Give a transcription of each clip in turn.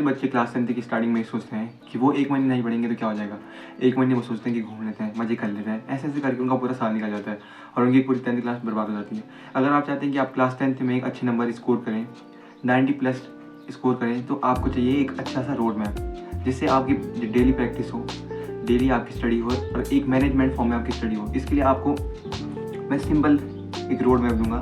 बच्चे क्लास 10 की स्टार्टिंग में सोचते हैं कि वो 1 महीने नहीं पढ़ेंगे तो क्या हो जाएगा। 1 महीने वो सोचते हैं कि घूम लेते हैं, मज़े कर लेते हैं, ऐसे करके उनका पूरा साल निकल जाता है और उनकी पूरी 10th क्लास बर्बाद हो जाती है। अगर आप चाहते हैं कि आप क्लास 10th में एक अच्छे नंबर स्कोर करें, 90+ स्कोर करें, तो आपको चाहिए एक अच्छा सा रोड मैप, जिससे आपकी डेली प्रैक्टिस हो, डेली आपकी स्टडी हो और एक मैनेजमेंट फॉर्म में आपकी स्टडी हो। इसके लिए आपको मैं सिंपल एक रोड मैप दूंगा,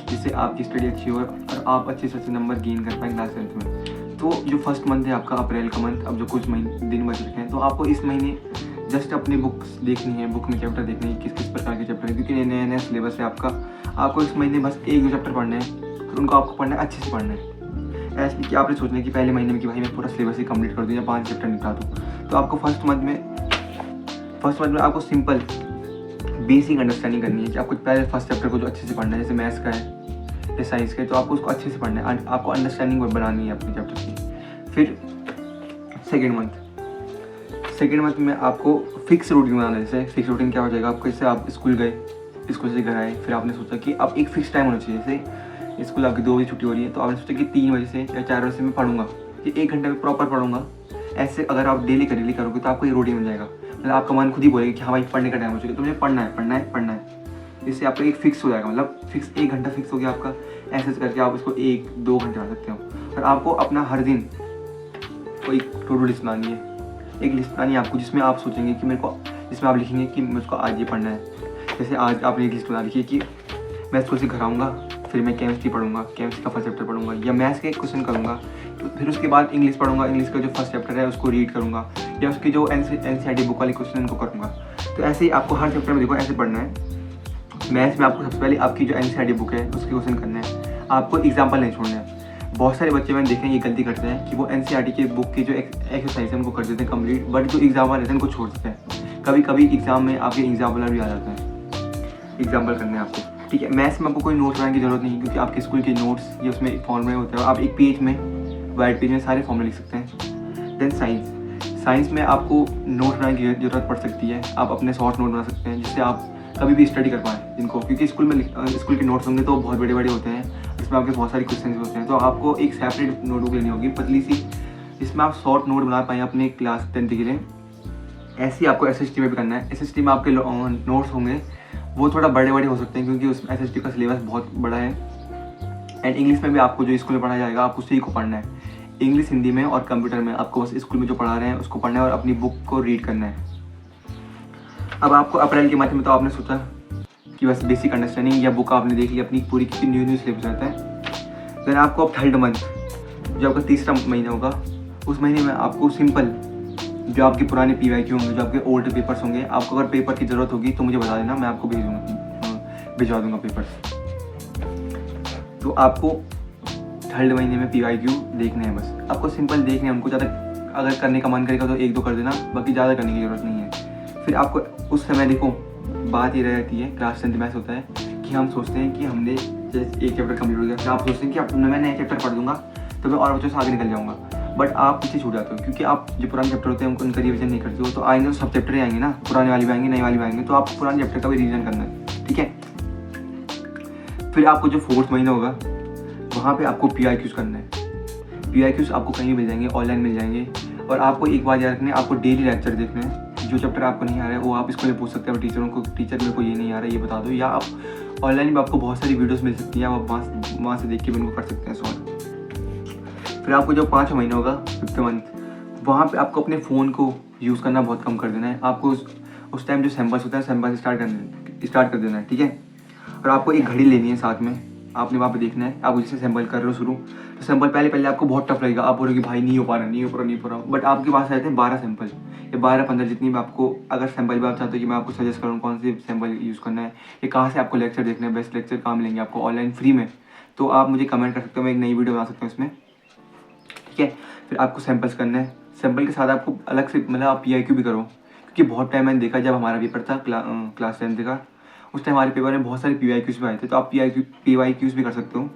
जिससे आपकी स्टडी अच्छी हो और आप अच्छे से अच्छे नंबर गेन कर पाएँ क्लास 10th में। तो जो फर्स्ट मंथ है आपका अप्रैल का मंथ, अब जो कुछ महीने दिन बच रखे हैं, तो आपको इस महीने जस्ट अपनी बुक्स देखनी है, बुक में चैप्टर देखने हैं, किस किस प्रकार के चैप्टर हैं, क्योंकि नया नया सिलेबस है आपका। आपको इस महीने बस 1-2 चैप्टर पढ़ने हैं, तो उनको आपको पढ़ना है, अच्छे से पढ़ना है। ऐसे कि आपने सोचना है कि पहले महीने में कि भाई मैं पूरा सिलेबस ही कंप्लीट कर दूँ या 5 चैप्टर निपटा दूँ। तो आपको फर्स्ट मंथ में आपको सिंपल बेसिक अंडरस्टैंडिंग करनी है कि आपको पहले फर्स्ट चैप्टर को जो अच्छे से पढ़ना है, जैसे मैथ्स का है या साइंस का है, तो आपको उसको अच्छे से पढ़ना है, आपको अंडरस्टैंडिंग बनानी है अपने चैप्टर की। फिर सेकेंड मंथ में आपको फिक्स रूटीन बनाना है। जैसे फिक्स रूटीन क्या हो जाएगा आपको, जैसे आप स्कूल गए, स्कूल से घर आए, फिर आपने सोचा कि अब एक फिक्स टाइम होना चाहिए। जैसे स्कूल आपकी 2 बजे छुट्टी हो रही है, तो आपने सोचा कि 3 बजे से या 4 बजे से मैं पढ़ूंगा, कि 1 घंटे में प्रॉपर पढ़ूंगा। ऐसे अगर आप डेली करोगे तो आपको ये रूटीन बन जाएगा। मतलब आपका मन खुद ही बोलेगा कि हाँ भाई पढ़ने का टाइम हो चुका है, तो मुझे पढ़ना है। इससे आपका एक फिक्स हो जाएगा, मतलब फिक्स 1 घंटा फिक्स हो गया आपका। ऐसे करके आप इसको 1-2 घंटे पढ़ सकते हो। और आपको अपना हर दिन कोई टू डू लिस्ट बनानी है, एक लिस्ट बनानी है आपको, जिसमें आप सोचेंगे कि जिसमें आप लिखेंगे कि मुझको आज ये पढ़ना है। जैसे आज आपने एक लिस्ट बना लिखी है कि मैं स्कूल से घर आऊँगा, फिर मैं केमिस्ट्री पढ़ूंगा, केमिस्ट्री का फर्स्ट चैप्टर पढ़ूंगा, या मैथ्स के क्वेश्चन करूँगा, तो फिर उसके बाद इंग्लिश पढ़ूंगा, इंग्लिश का जो फर्स्ट चैप्टर है उसको रीड करूँगा, या उसकी जो NCERT बुक वाले क्वेश्चन उनको करूँगा। तो ऐसे ही आपको हर चैप्टर में देखो ऐसे पढ़ना है। मैथ्स में आपको सबसे पहले आपकी जो NCERT बुक है उसके क्वेश्चन करना है, आपको एग्जाम्पल नहीं छोड़ना है। बहुत सारे बच्चे मैंने देखे हैं ये गलती करते हैं कि वो NCERT की बुक की जो एक्सरसाइज है उनको कर देते हैं कंप्लीट, बट जो एग्जाम्पल रहते हैं उनको छोड़ देते हैं। कभी एग्जाम में आपके एग्जाम्पलर भी आ जाते हैं, एग्जाम्पल करने हैं आपको, ठीक है। मैथ्स में आपको कोई नोट बनाने की जरूरत नहीं, क्योंकि आपके स्कूल के नोट्स ये उसमें फॉर्मूले होते हैं, आप एक पेज में, वाइट पेज में सारे फॉर्मूले लिख सकते हैं। देन साइंस में आपको नोट बनाने की जरूरत पड़ सकती है, आप अपने शॉर्ट नोट बना सकते हैं, जिससे आप कभी भी स्टडी कर पाएँ इनको, क्योंकि स्कूल के नोट्स होंगे तो बहुत बड़े होते हैं, इसमें आपके बहुत सारे क्वेश्चन होते हैं। तो आपको एक सेपरेट नोटबुक लेनी होगी पतली सी, जिसमें आप शॉर्ट नोट बना पाएँ अपने क्लास 10th के लिए। ऐसे ही आपको SST में भी करना है। SST में आपके नोट्स होंगे वो थोड़ा बड़े हो सकते हैं, क्योंकि उस SST का सिलेबस बहुत बड़ा है। एंड इंग्लिश में भी आपको जो स्कूल में पढ़ाया जाएगा आपको उसी को पढ़ना है। इंग्लिश, हिंदी में और कंप्यूटर में आपको बस स्कूल में जो पढ़ा रहे हैं उसको पढ़ना है और अपनी बुक को रीड करना है। अब आपको अप्रैल के मंथ में तो आपने सोचा कि बस बेसिक अंडरस्टैंडिंग या बुक आपने देख ली अपनी पूरी, की न्यू सिलेबस रहता है। देन आपको अब थर्ड मंथ, जो आपका तीसरा महीना होगा, उस महीने में आपको सिंपल जो आपके पुराने PYQ होंगे, जो आपके ओल्ड पेपर्स होंगे, आपको अगर पेपर की ज़रूरत होगी तो मुझे बता देना, मैं आपको भिजवा दूँगा पेपर्स। तो आपको थर्ड महीने में PYQ देखने हैं, बस आपको सिंपल देखने हैं उनको। ज़्यादा अगर करने का मन करेगा तो 1-2 कर देना, बाकी ज़्यादा करने की ज़रूरत नहीं है। फिर आपको उस समय देखो बात ये रहती है, क्लास 10th में होता है कि हम सोचते हैं कि हमने जैसे एक चैप्टर कंप्लीट हो गया, फिर आप सोचते हैं कि अब मैं नया चैप्टर पढ़ दूँगा तो मैं और बच्चों से आगे निकल जाऊँगा, बट आप पीछे छूट जाते हो, क्योंकि आप जो पुराने चैप्टर होते हैं उनका रिवीजन नहीं करते हो। तो आएंगे तो सब चैप्टर ही आएंगे ना, पुराने वाले भी आएंगे, नए वाले भी आएंगे, तो आप पुराने चैप्टर का भी रिवीजन करना है, ठीक है। फिर आपको जो 4th महीना होगा वहाँ पे आपको PYQs करना है। PYQs आपको कहीं भी मिल जाएंगे, ऑनलाइन मिल जाएंगे। और आपको एक बात याद रखना है, आपको डेली लेक्चर देखना है। जो चैप्टर आपको नहीं आ रहा है वो आप स्कूल में पूछ सकते हैं टीचरों को, टीचर मेरे को ये नहीं आ रहा है ये बता दो, या आप ऑनलाइन भी आपको बहुत सारी वीडियोस मिल सकती हैं, आप वहाँ से देख के भी उनको कर सकते हैं सॉल्व। फिर आपको जो 5वां महीना होगा, 5th मंथ, वहाँ पे आपको अपने फ़ोन को यूज़ करना बहुत कम कर देना है। आपको उस टाइम जो सैम्पल्स होता है सैम्पल स्टार्ट कर देना है, ठीक है। और आपको एक घड़ी लेनी है साथ में, आपने वहाँ पे देखना है। आप जैसे सैम्पल कर रहे हो शुरू, तो सैम्पल पहले आपको बहुत टफ लगेगा, आप बोलोगे भाई नहीं हो पा रहा, बट आपके पास रहते हैं 12 सैम्पल या 12-15 जितनी भी आपको, अगर सैम्पल भी आप चाहते हो कि मैं आपको सजेस्ट करूँ कौन सी सैम्पल यूज़ करना है या कहाँ से आपको लेक्चर देखना है, बेस्ट लेक्चर कहाँ मिलेंगे आपको ऑनलाइन फ्री में, तो आप मुझे कमेंट कर सकते हो, मैं एक नई वीडियो बना सकता हूँ इसमें, ठीक है। फिर आपको सैम्पल्स करना है, सैम्पल के साथ आपको अलग से मतलब आप PYQ भी करो, क्योंकि बहुत टाइम मैंने देखा जब हमारा पेपर था क्लास 10th का, उस टाइम हमारे पेपर में बहुत सारे PYQs भी आए थे, तो आप PYQs भी कर सकते हो,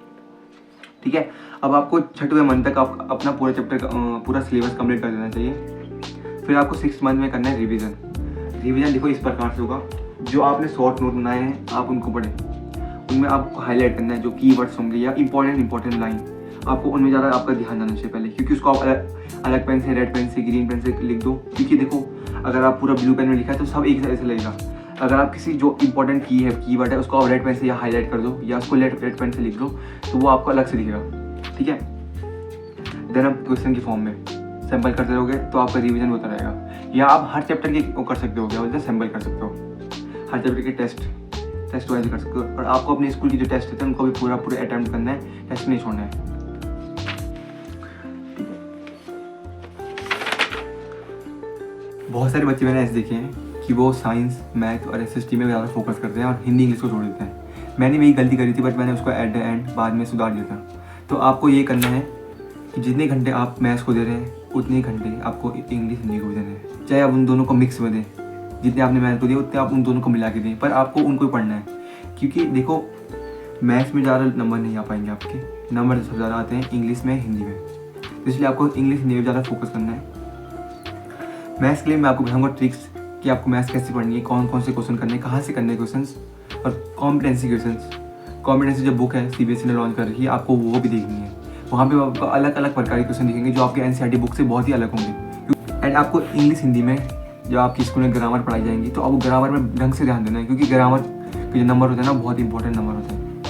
ठीक है। अब आपको 6वें मंथ तक आप अपना पूरा चैप्टर पूरा सिलेबस कंप्लीट कर देना चाहिए। फिर आपको 6th मंथ में करना है रिवीजन देखो इस प्रकार से होगा, जो आपने शॉर्ट नोट बनाए हैं आप उनको पढ़ें, उनमें आपको हाईलाइट करना है जो कीवर्ड्स होंगे या इंपॉर्टेंट लाइन आपको उनमें ज़्यादा आपका ध्यान जाना चाहिए पहले, क्योंकि उसको आप अलग पेन से, रेड पेन से, ग्रीन पेन से लिख दो। क्योंकि देखो अगर आप पूरा ब्लू पेन में लिखा है तो सब एक जैसे लगेगा। अगर आप किसी जो इंपॉर्टेंट कीवर्ड है उसको आप रेड पेन से या हाईलाइट कर दो या उसको रेड पेन से लिख दो तो वो आपको अलग से दिखेगा, ठीक है। देन आप क्वेश्चन की फॉर्म में सैम्पल करते रहोगे तो आपका रिवीजन होता रहेगा। या आप हर चैप्टर के कर सकते हो, क्या बोलते हैं, सैम्पल कर सकते हो। हर चैप्टर के टेस्ट वाइज कर सकते हो। और आपको अपने स्कूल की जो टेस्ट होते हैं उनको भी पूरा अटैम्प्ट करना है, टेस्ट नहीं छोड़ना है। बहुत सारे बच्चे मैंने ऐसे देखे हैं कि वो साइंस, मैथ और SST में ज़्यादा फोकस करते हैं और हिंदी इंग्लिश को छोड़ देते हैं। मैंने भी गलती करी थी, बट मैंने उसको एट द एंड बाद में सुधार दिया था। तो आपको ये करना है कि जितने घंटे आप मैथ्स को दे रहे हैं उतने घंटे आपको इंग्लिश हिंदी को भी देने हैं। चाहे आप उन दोनों को मिक्स में दें, जितने आपने मैथ को दिए उतने आप उन दोनों को मिला के दें, पर आपको उनको ही पढ़ना है। क्योंकि देखो मैथ्स में ज़्यादा नंबर नहीं आ पाएंगे आपके, नंबर सबसे ज़्यादा आते हैं इंग्लिश में, हिंदी में। तो इसलिए आपको इंग्लिश हिंदी में ज़्यादा फोकस करना है। मैथ्स के लिए मैं आपको बताऊँगा ट्रिक्स कि आपको मैथ्स कैसे पढ़नी है, कौन कौन से क्वेश्चन करने हैं, कहाँ से करने हैं क्वेश्चंस, और कॉम्पिटेंसी क्वेश्चंस। कॉम्पिटेंसी जो बुक है CBSE ने लॉन्च कर रही है, आपको वो भी देखनी है। वहाँ पे आपको अलग अलग प्रकार के क्वेश्चन दिखेंगे जो आपके NCERT बुक से बहुत ही अलग होंगे। एंड आपको इंग्लिश हिंदी में जब आपकी स्कूल में ग्रामर पढ़ाई जाएंगी तो आपको ग्रामर में ढंग से ध्यान देना है, क्योंकि ग्रामर के जो नंबर होते हैं ना बहुत इंपॉर्टेंट नंबर होते हैं।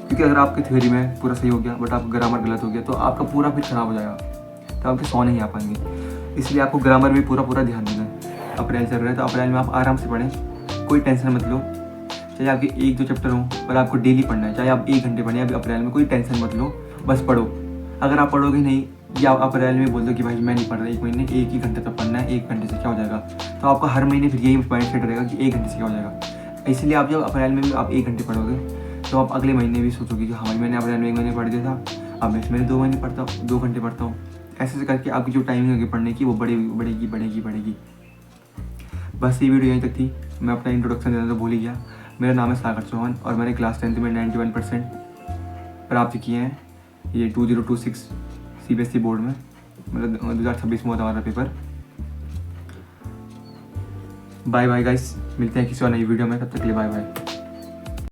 क्योंकि अगर आपकी थ्योरी में पूरा सही हो गया बट आपका ग्रामर गलत हो गया तो आपका पूरा फिर खराब हो जाएगा, तो आपके 100 नहीं आ पाएंगे। इसलिए आपको ग्रामर में पूरा ध्यान देना है। अप्रैल चल रहा है तो अप्रैल में आप आराम से पढ़ें, कोई टेंशन मत लो। चाहे आपके 1-2 चैप्टर हो पर आपको डेली पढ़ना है, चाहे आप 1 घंटे पढ़ें। अभी अप्रैल में कोई टेंशन मत लो, बस पढ़ो। अगर आप पढ़ोगे नहीं या आप अप्रैल में बोल दो कि भाई मैं नहीं पढ़ रहा 1 महीने, 1 ही घंटे तक पढ़ना है, 1 घंटे से क्या हो जाएगा, तो आपका हर महीने फिर यही माइंड सेट रहेगा कि 1 घंटे से क्या हो जाएगा। इसलिए आप जब अप्रैल में भी आप 1 घंटे पढ़ोगे तो आप अगले महीने भी सोचोगे कि हाँ भाई मैंने अप्रैल में 1 महीने पढ़ दिया था, अब मैं इस महीने 2 महीने पढ़ता हूँ, 2 घंटे पढ़ता हूँ। ऐसे करके आपकी जो टाइमिंग होगी पढ़ने की वो बढ़ेगी। बस ये वीडियो यहीं तक थी। मैं अपना इंट्रोडक्शन देना तो भूल ही गया। मेरा नाम है सागर चौहान और मैंने क्लास 10th में 91% प्राप्त किए हैं। ये 2026 CBSE बोर्ड में, मतलब 2026 में होता हमारा पेपर। बाय बाय गाइस, मिलते हैं किसी और नई वीडियो में, तब तक के लिए बाय बाय।